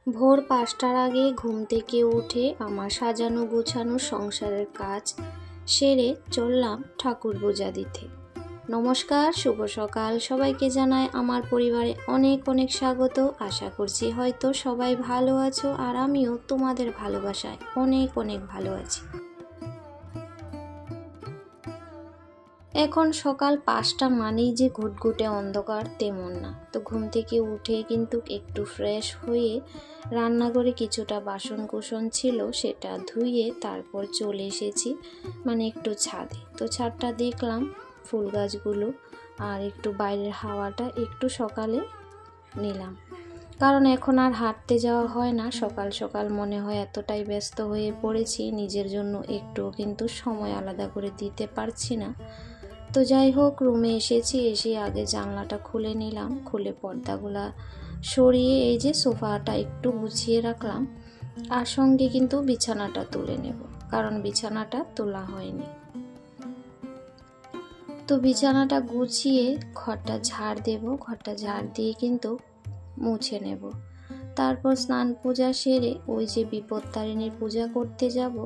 ভোর ৫টার আগে ঘুম থেকে উঠে আমার সাজানো গোছানো সংসারের কাজ সেরে চললাম ঠাকুর পূজা দিতে। নমস্কার, শুভ সকাল। সবাইকে জানাই আমার পরিবারে অনেক অনেক স্বাগত। আশা করছি হয়তো সবাই ভালো আছো, আর আমিও তোমাদের ভালোবাসায় অনেক অনেক ভালো আছি। এখন সকাল ৫টা মানেই যে ঘুটঘুটে অন্ধকার তেমন না। তো ঘুম থেকে উঠে কিন্তু একটু ফ্রেশ হয়ে রান্নাঘরে কিছুটা বাসন কুসন ছিল সেটা ধুয়ে তারপর চলে এসেছি একটু ছাদে। তো ছাদটা দেখলাম ফুল গাছগুলো আর একটু বাইরের হাওয়াটা একটু সকালে নিলাম, কারণ এখন আর হাঁটতে যাওয়া হয় না। সকাল সকাল মনে হয় এতটাই ব্যস্ত হয়ে পড়েছি, নিজের জন্য একটু কিন্তু সময় আলাদা করে দিতে পারছি না। তো যাই হোক, রুমে এসে আগে জানলাটা খুলে নিলাম, খুলে পর্দাগুলা সরিয়ে এই যে সোফাটা একটু গুছিয়ে রাখলাম, আর সঙ্গে কিন্তু বিছানাটা তুলে নেব, কারণ বিছানাটা তোলা হয়নি। তো বিছানাটা গুছিয়ে ঘরটা ঝাড় দেব, ঘরটা ঝাড় দিয়ে কিন্তু মুছে নেব। তারপর স্নান পূজা সেরে ওই যে বিপত্তারিণীর পূজা করতে যাব।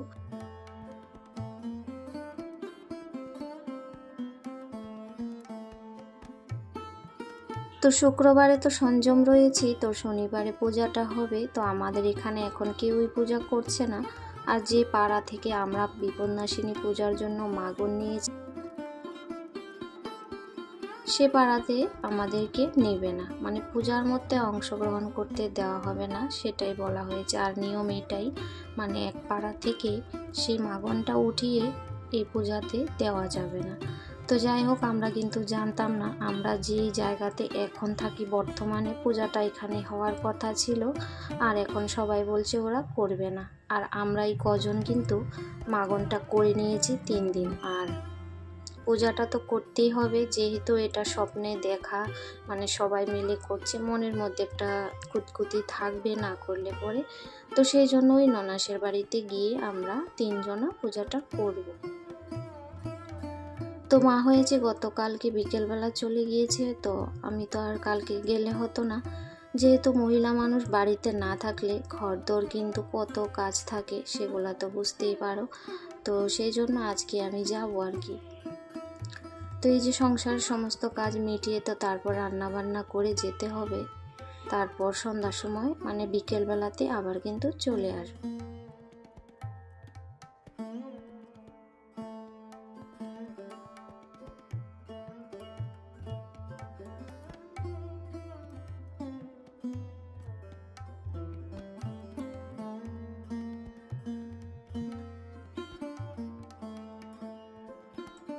তো শুক্রবারে তো সংযম রয়েছি, তো শনিবারে পূজাটা হবে। তো আমাদের এখানে এখন কেউই পূজা করছে না, আর যে পাড়া থেকে আমরা বিপন্নাসিনী পূজার জন্য মাগন নিয়েছি সে পাড়াতে আমাদেরকে নেবে না, পূজার মধ্যে অংশগ্রহণ করতে দেওয়া হবে না, সেটাই বলা হয়েছে। আর নিয়ম এটাই, এক পাড়া থেকে সেই মাগনটা উঠিয়ে এই পূজাতে দেওয়া যাবে না। তো যাই হোক, আমরা কিন্তু জানতাম না, আমরা যেই জায়গাতে এখন থাকি বর্তমানে পূজাটা এখানে হওয়ার কথা ছিল, আর এখন সবাই বলছে ওরা করবে না। আর আমরা এই কজন কিন্তু মাগনটা করে নিয়েছি 3 দিন, আর পূজাটা তো করতেই হবে, যেহেতু এটা স্বপ্নে দেখা, সবাই মিলে করছে, মনের মধ্যে একটা কুতকুতি থাকবে না করলে পরে। তো সেই জন্য ওই ননাসের বাড়িতে গিয়ে আমরা 3 জনা পূজাটা করব। তো মা হয়েছে গতকালকে বিকেলবেলা চলে গিয়েছে, তো আমি তো আর কালকে গেলে হতো না, যেহেতু মহিলা মানুষ বাড়িতে না থাকলে ঘরদোর কিন্তু কত কাজ থাকে, সেগুলা তো বুঝতেই পারো। তো সেই জন্য আজকে আমি যাব আর কি। তো এই যে সংসারের সমস্ত কাজ মিটিয়ে তো তারপর রান্না বান্না করে যেতে হবে, তারপর সন্ধ্যার সময় বিকেলবেলাতে আবার কিন্তু চলে আসবো।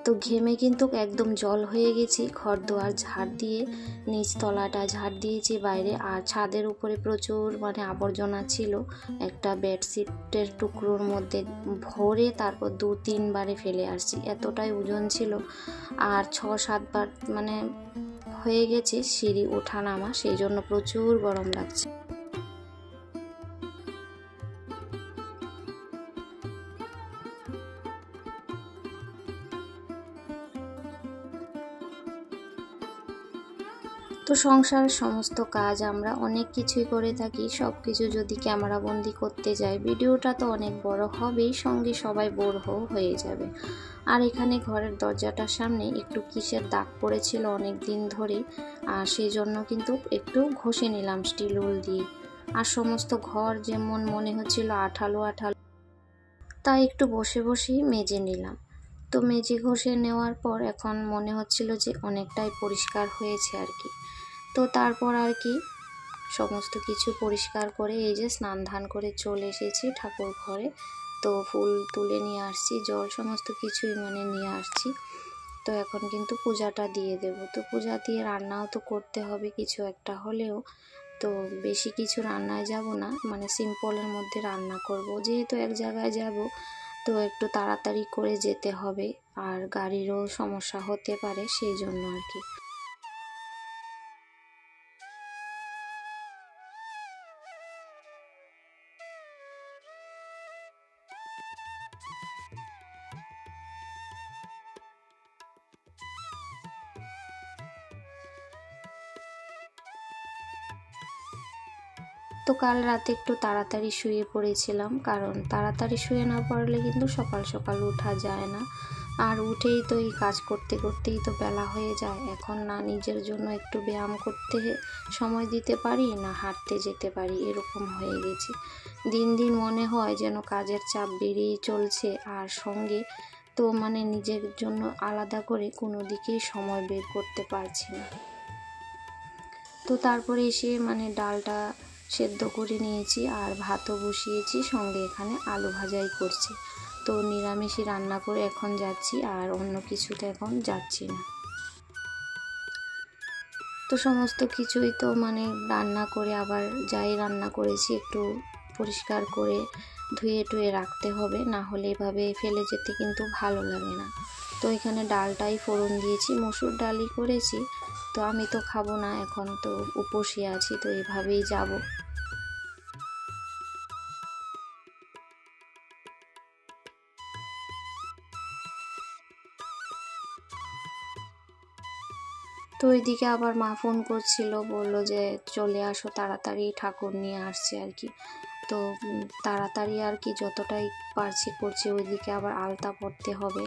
তো ঘেমে কিন্তু একদম জল হয়ে গেছি, ঘর দুয়ার ঝাড় দিয়ে নিচ তলাটা ঝাড় দিয়েছি বাইরে, আর ছাদের উপরে প্রচুর আবর্জনা ছিল, একটা বেডশিটের টুকরোর মধ্যে ভরে তারপর 2-3 বারে ফেলে আসছি, এতটাই ওজন ছিল। আর 6-7 বার হয়ে গেছে সিঁড়ি ওঠা নামা, সেই জন্য প্রচুর গরম লাগছে। তো সংসারের সমস্ত কাজ আমরা অনেক কিছুই করে থাকি, সব কিছু যদি ক্যামেরাবন্দি করতে যাই ভিডিওটা তো অনেক বড় হবেই, সঙ্গে সবাই বোর হয়ে যাবে। আর এখানে ঘরের দরজাটার সামনে একটু কিসের দাগ পড়েছিল অনেক দিন ধরে, আর সেই জন্য কিন্তু একটু ঘষে নিলাম স্টিল উল দিয়ে। আর সমস্ত ঘর যেমন মনে হচ্ছিল আঠালো আঠালো, তাই একটু বসে বসেই মেজে নিলাম। তো মেজে ঘষে নেওয়ার পর এখন মনে হচ্ছিল যে অনেকটাই পরিষ্কার হয়েছে আর কি। তো তারপর আর কি সমস্ত কিছু পরিষ্কার করে এই যে স্নান ধান করে চলে এসেছি ঠাকুর ঘরে। তো ফুল তুলে নিয়ে আসছি, জল সমস্ত কিছুই নিয়ে আসছি। তো এখন কিন্তু পূজাটা দিয়ে দেব। তো পূজা দিয়ে রান্নাও তো করতে হবে কিছু একটা হলেও, তো বেশি কিছু রান্নায় যাব না, সিম্পলের মধ্যে রান্না করব, যেহেতু এক জায়গায় যাব তো একটু তাড়াতাড়ি করে যেতে হবে, আর গাড়িরও সমস্যা হতে পারে, সেই জন্য আর কি। তো কাল রাতে একটু তাড়াতাড়ি শুয়ে পড়েছিলাম, কারণ তাড়াতাড়ি শুয়ে না পড়লে কিন্তু সকাল সকাল ওঠা যায় না। আর উঠেই তো এই কাজ করতে করতেই তো বেলা হয়ে যায়। এখন না নিজের জন্য একটু ব্যায়াম করতে সময় দিতে পারি, না হাঁটতে যেতে পারি, এরকম হয়ে গেছি। দিন দিন মনে হয় যেন কাজের চাপ বেড়েই চলছে, আর সঙ্গে তো মানে নিজের জন্য আলাদা করে কোনো দিকেই সময় বের করতে পারছি না। তো তারপরে এসে মানে ডালটা সেদ্ধ করে নিয়েছি আর ভাতও বসিয়েছি, সঙ্গে এখানে আলু ভাজাই করছি। তো নিরামিষই রান্না করে এখন যাচ্ছি, আর অন্য কিছুতে এখন যাচ্ছি না। তো সমস্ত কিছুই তো মানে রান্না করে আবার যাই রান্না করেছি একটু পরিষ্কার করে ধুয়ে টুয়ে রাখতে হবে, না হলে এভাবে ফেলে যেতে কিন্তু ভালো লাগে না। তো এখানে ডালটাই ফোড়ন দিয়েছি, মসুর ডালই করেছি। তো আমি তো খাবো না, এখন তো উপসে আছি, তো এভাবেই যাব। তো ওইদিকে আবার মা ফোন করছিল, বলল যে চলে আসো তাড়াতাড়ি, ঠাকুর নিয়ে আসছে আর কি। তো তাড়াতাড়ি আর কি যতটাই পারছি করছি, ওইদিকে আবার আলতা পরতে হবে।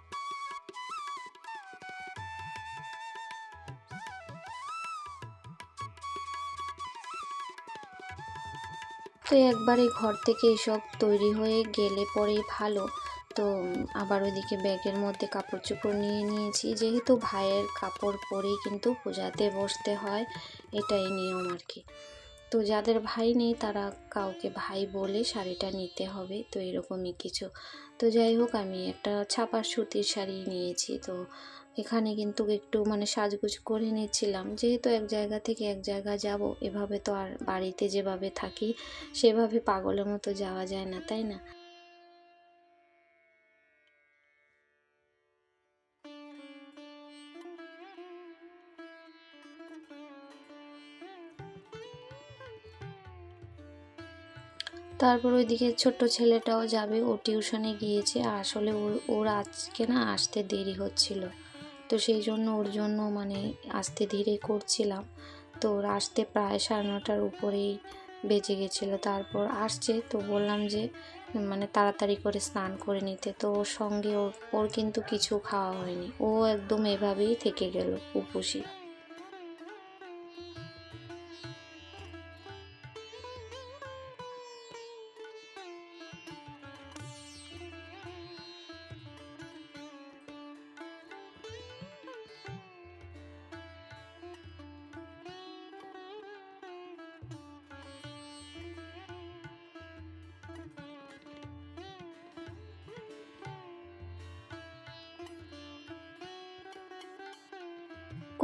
তো একবারে ঘর থেকে এসব তৈরি হয়ে গেলে পরেই ভালো। তো আবার ওইদিকে ব্যাগের মধ্যে কাপড় চোপড় নিয়ে নিয়েছি, যেহেতু ভাইয়ের কাপড় পরেই কিন্তু পূজাতে বসতে হয়, এটাই নিয়ম আর কি। তো যাদের ভাই নেই তারা কাউকে ভাই বলে শাড়িটা নিতে হবে, তো এরকমই কিছু। তো যাই হোক, আমি একটা ছাপা সুতির শাড়ি নিয়েছি। তো এখানে কিন্তু একটু মানে সাজগোজ করে নিচ্ছিলাম, যেহেতু এক জায়গা থেকে এক জায়গা যাব, এভাবে তো আর বাড়িতে যেভাবে থাকি সেভাবে পাগলের মতো যাওয়া যায় না, তাই না? তারপর ওইদিকে ছোট্ট ছেলেটাও যাবে, ও টিউশনে গিয়েছে। আসলে ওর আজকে না আসতে দেরি হচ্ছিল, তো সেই জন্য ওর জন্য মানে আস্তে ধীরে করছিলাম। তো ওর আসতে প্রায় 9:30টার উপরেই বেজে গেছিলো। তারপর আসছে, তো বললাম যে মানে তাড়াতাড়ি করে স্নান করে নিতে। তো ওর সঙ্গে ওর কিন্তু কিছু খাওয়া হয়নি, ও একদম এভাবেই থেকে গেল উপসী।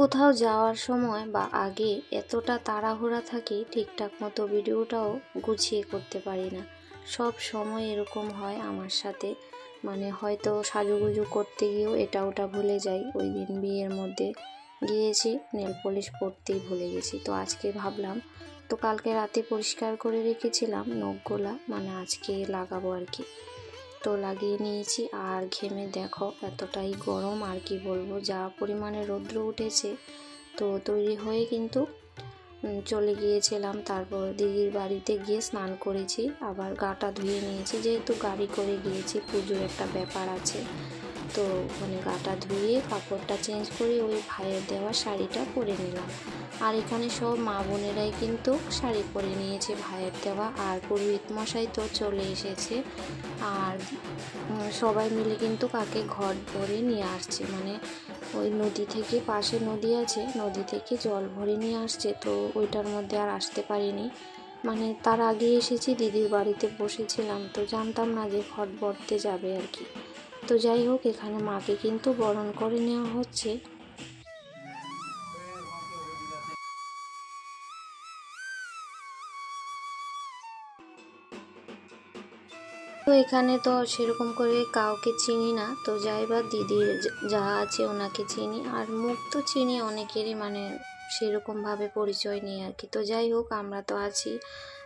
কোথাও যাওয়ার সময় বা আগে এতটা তাড়াহুড়া থাকে, ঠিকঠাক মতো ভিডিওটাও গুছিয়ে করতে পারি না। সব সময় এরকম হয় আমার সাথে, মানে হয়তো সাজুগুজু করতে গিয়েও এটা ওটা ভুলে যাই। ওই দিন বিয়ের মধ্যে গিয়েছি, নেল পলিশ পরতেই ভুলে গেছি। তো আজকে ভাবলাম, তো কালকে রাতে পরিষ্কার করে রেখেছিলাম নখগুলা, মানে আজকে লাগাবো আর কি। তো লাগিয়ে নিয়েছি, আর ঘেমে দেখো এতটাই গরম, আর কি বলবো, যা পরিমাণে রৌদ্র উঠেছে। তো তৈরি হয়ে কিন্তু চলে গিয়েছিলাম। তারপর দিদির বাড়িতে গিয়ে স্নান করেছি, আবার গাটা ধুয়ে নিয়েছি, যেহেতু গাড়ি করে গিয়েছি, পুজোর একটা ব্যাপার আছে। তো মানে গাটা ধুয়ে কাপড়টা চেঞ্জ করে ওই ভাইয়ের দেওয়া শাড়িটা পরে নিলাম। আর এখানে সব মা বোনেরাই কিন্তু শাড়ি পরে নিয়েছে ভাইয়ের দেওয়া, আর পুরোহিত মশাই তো চলে এসেছে। আর সবাই মিলে কিন্তু কাকে ঘট ভরে নিয়ে আসছে, মানে ওই নদী থেকে, পাশে নদী আছে, নদী থেকে জল ভরে নিয়ে আসছে। তো ওইটার মধ্যে আর আসতে পারিনি, মানে তার আগে এসেছি, দিদির বাড়িতে বসেছিলাম, তো জানতাম না যে ঘট ভরতে যাবে আর কি। তো যাই হোক, এখানে মাকে কিন্তু বরণ করে নেওয়া হচ্ছে। তো এখানে তো সেরকম করে কাউকে চিনি না, তো যাই বা দিদির যা আছে ওনাকে চিনি, আর মুখ তো চিনি অনেকেরই, মানে সেরকমভাবে পরিচয় নেই আর কি। তো যাই হোক, আমরা তো আছি।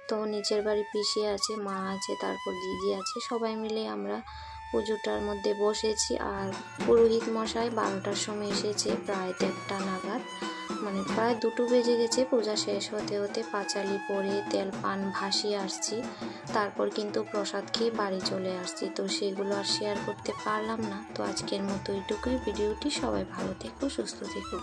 তো নিচের বাড়ি পিসি আছে, মা আছে, তারপর দিদি আছে, সবাই মিলে আমরা পুজোটার মধ্যে বসেছি। আর পুরোহিত মশাই 12টার সময় এসেছে, প্রায় 1:30 নাগাদ, মানে প্রায় 2টো বেজে গেছে। পূজা শেষ হতে হতে পাঁচালি পরে তেল পান ভাসিয়ে আসছি, তারপর কিন্তু প্রসাদ খেয়ে বাড়ি চলে আসছি। তো সেগুলো আর শেয়ার করতে পারলাম না। তো আজকের মতো এইটুকুই ভিডিওটি। সবাই ভালো থেকো, সুস্থ থেকো।